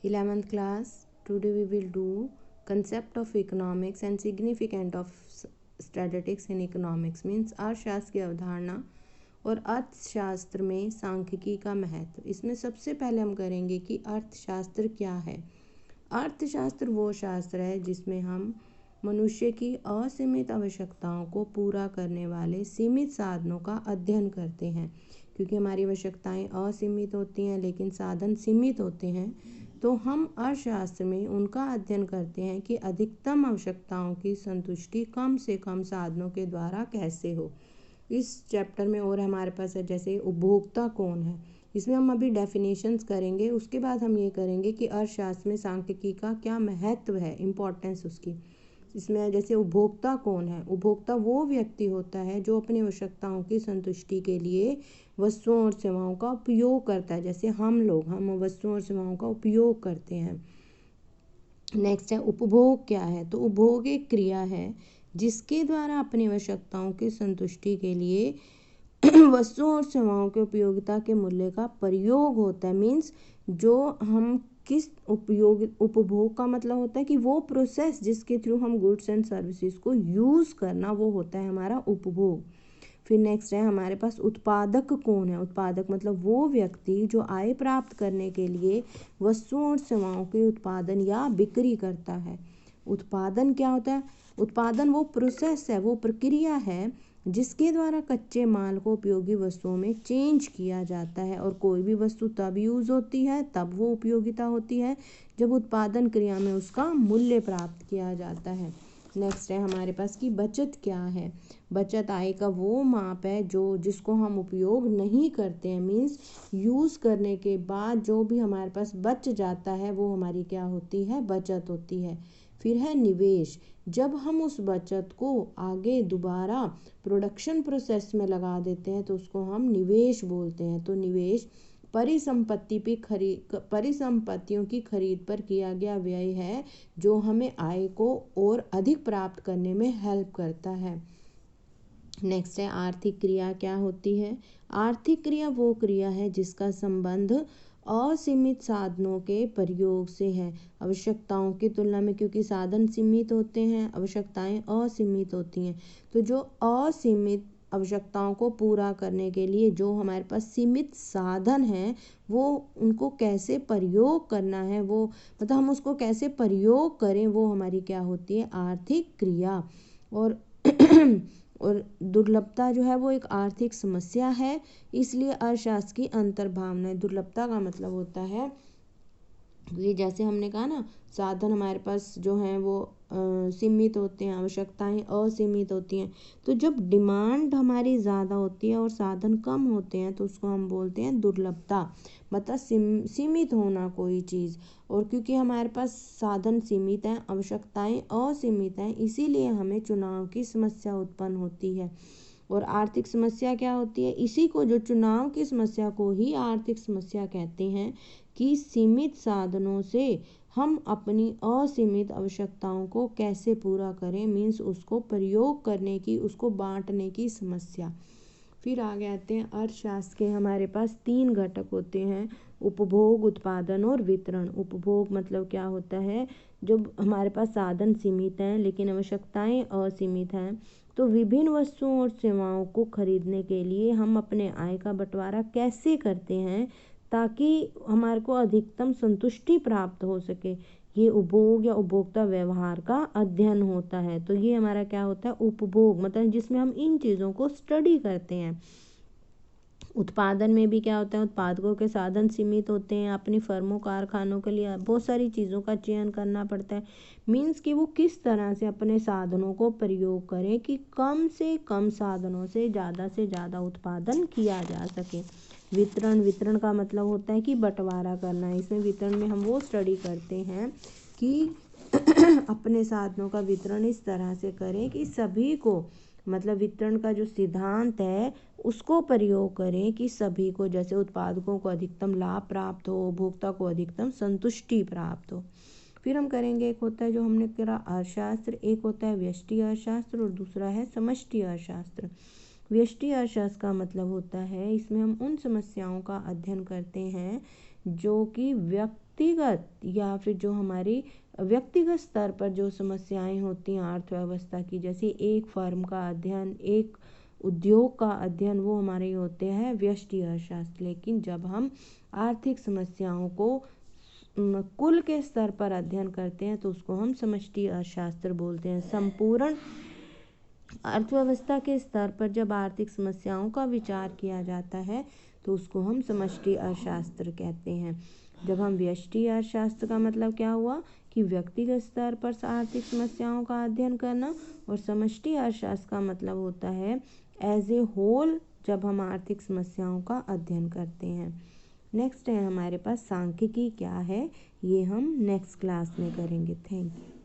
11th class. Today we will do concept of economics and significant of statistics in economics. Means अर्थशास्त्र की अवधारणा और अर्थशास्त्र में सांख्यिकी का महत्व. इसमें सबसे पहले हम करेंगे कि अर्थशास्त्र क्या है. अर्थशास्त्र वो शास्त्र है जिसमें हम मनुष्य की असीमित आवश्यकताओं को पूरा करने वाले सीमित साधनों का अध्ययन करते हैं. क्योंकि हमारी आवश्यकताएं असीमित होती हैं लेकिन साधन सीमित होते हैं, तो हम अर्थशास्त्र में उनका अध्ययन करते हैं कि अधिकतम आवश्यकताओं की संतुष्टि कम से कम साधनों के द्वारा कैसे हो. इस चैप्टर में और हमारे पास है जैसे उपभोक्ता कौन है. इसमें हम अभी डेफिनेशंस करेंगे. उसके बाद हम ये करेंगे कि अर्थशास्त्र में सांख्यिकी का क्या महत्व है, इम्पोर्टेंस उसकी. इसमें जैसे उपभोक्ता कौन है. उपभोक्ता वो व्यक्ति होता है जो अपनी आवश्यकताओं की संतुष्टि के लिए वस्तुओं और सेवाओं का उपयोग करता है. जैसे हम वस्तुओं और सेवाओं का उपयोग करते हैं. नेक्स्ट है उपभोग क्या है. तो उपभोग एक क्रिया है जिसके द्वारा अपनी आवश्यकताओं की संतुष्टि के लिए वस्तुओं और सेवाओं के उपयोगिता के मूल्य का प्रयोग होता है. मीन्स जो हम किस उपभोग का मतलब होता है कि वो प्रोसेस जिसके थ्रू हम गुड्स एंड सर्विसेज को यूज़ करना, वो होता है हमारा उपभोग. फिर नेक्स्ट है हमारे पास उत्पादक कौन है. उत्पादक मतलब वो व्यक्ति जो आय प्राप्त करने के लिए वस्तुओं और सेवाओं के उत्पादन या बिक्री करता है. उत्पादन क्या होता है. उत्पादन वो प्रोसेस है, वो प्रक्रिया है जिसके द्वारा कच्चे माल को उपयोगी वस्तुओं में चेंज किया जाता है. और कोई भी वस्तु तब यूज़ होती है, तब वो उपयोगिता होती है जब उत्पादन क्रिया में उसका मूल्य प्राप्त किया जाता है. नेक्स्ट है हमारे पास कि बचत क्या है. बचत आय का वो माप है जिसको हम उपयोग नहीं करते हैं. मीन्स यूज़ करने के बाद जो भी हमारे पास बच जाता है वो हमारी क्या होती है, बचत होती है. फिर है निवेश. जब हम उस बचत को आगे दोबारा प्रोडक्शन प्रोसेस में लगा देते हैं तो उसको हम निवेश बोलते हैं. तो निवेश परिसंपत्तियों की खरीद पर किया गया व्यय है जो हमें आय को और अधिक प्राप्त करने में हेल्प करता है. नेक्स्ट है आर्थिक क्रिया क्या होती है. आर्थिक क्रिया वो क्रिया है जिसका संबंध असीमित साधनों के प्रयोग से है. आवश्यकताओं की तुलना में क्योंकि साधन सीमित होते हैं, आवश्यकताएं असीमित होती हैं. तो जो असीमित आवश्यकताओं को पूरा करने के लिए जो हमारे पास सीमित साधन हैं, वो उनको कैसे प्रयोग करना है, वो मतलब हम उसको कैसे प्रयोग करें, वो हमारी क्या होती है, आर्थिक क्रिया. और दुर्लभता जो है वो एक आर्थिक समस्या है. इसलिए अर्थशास्त्र की अंतर्भावना. दुर्लभता का मतलब होता है ये जैसे हमने कहा ना, साधन हमारे पास जो हैं वो सीमित होते हैं, आवश्यकताएं असीमित होती हैं. तो जब डिमांड हमारी ज़्यादा होती है और साधन कम होते हैं तो उसको हम बोलते हैं दुर्लभता. मतलब सीमित होना कोई चीज़. और क्योंकि हमारे पास साधन सीमित हैं, आवश्यकताएं असीमित हैं, इसीलिए हमें चुनाव की समस्या उत्पन्न होती है. और आर्थिक समस्या क्या होती है. इसी को, जो चुनाव की समस्या को ही आर्थिक समस्या कहते हैं कि सीमित साधनों से हम अपनी असीमित आवश्यकताओं को कैसे पूरा करें. मीन्स उसको प्रयोग करने की, उसको बांटने की समस्या. फिर आगे आते हैं अर्थशास्त्र के हमारे पास 3 घटक होते हैं. उपभोग, उत्पादन और वितरण. उपभोग मतलब क्या होता है, जब हमारे पास साधन सीमित हैं लेकिन आवश्यकताएं असीमित हैं, तो विभिन्न वस्तुओं और सेवाओं को खरीदने के लिए हम अपने आय का बंटवारा कैसे करते हैं ताकि हमारे को अधिकतम संतुष्टि प्राप्त हो सके. ये उपभोग या उपभोक्ता व्यवहार का अध्ययन होता है. तो ये हमारा क्या होता है, उपभोग, मतलब जिसमें हम इन चीज़ों को स्टडी करते हैं. उत्पादन में भी क्या होता है, उत्पादकों के साधन सीमित होते हैं. अपनी फर्मों, कारखानों के लिए बहुत सारी चीज़ों का चयन करना पड़ता है. मीन्स कि वो किस तरह से अपने साधनों को प्रयोग करें कि कम से कम साधनों से ज़्यादा उत्पादन किया जा सके. वितरण का मतलब होता है कि बंटवारा करना. इसमें वितरण में हम वो स्टडी करते हैं कि अपने साधनों का वितरण इस तरह से करें कि सभी को, मतलब वितरण का जो सिद्धांत है उसको प्रयोग करें कि सभी को, जैसे उत्पादकों को अधिकतम लाभ प्राप्त हो, उपभोक्ता को अधिकतम संतुष्टि प्राप्त हो. फिर हम करेंगे, एक होता है जो हमने करा अर्थशास्त्र, एक होता है व्यष्टि अर्थशास्त्र और दूसरा है समष्टि अर्थशास्त्र. व्यष्टि अर्थशास्त्र का मतलब होता है, इसमें हम उन समस्याओं का अध्ययन करते हैं जो कि व्यक्तिगत या फिर जो हमारी व्यक्तिगत स्तर पर जो समस्याएं होती हैं अर्थव्यवस्था की, जैसे एक फर्म का अध्ययन, एक उद्योग का अध्ययन, वो हमारे होते हैं व्यष्टि अर्थशास्त्र। लेकिन जब हम आर्थिक समस्याओं को कुल के स्तर पर अध्ययन करते हैं तो उसको हम समष्टि अर्थशास्त्र बोलते हैं। संपूर्ण अर्थव्यवस्था के स्तर पर जब आर्थिक समस्याओं का विचार किया जाता है तो उसको हम समष्टि अर्थशास्त्र कहते हैं। जब हम व्यष्टि अर्थशास्त्र का मतलब क्या हुआ कि व्यक्तिगत स्तर पर आर्थिक समस्याओं का अध्ययन करना, और समष्टि अर्थशास्त्र का मतलब होता है एज ए होल जब हम आर्थिक समस्याओं का अध्ययन करते हैं। नेक्स्ट है हमारे पास सांख्यिकी क्या है, ये हम नेक्स्ट क्लास में करेंगे। Thank you.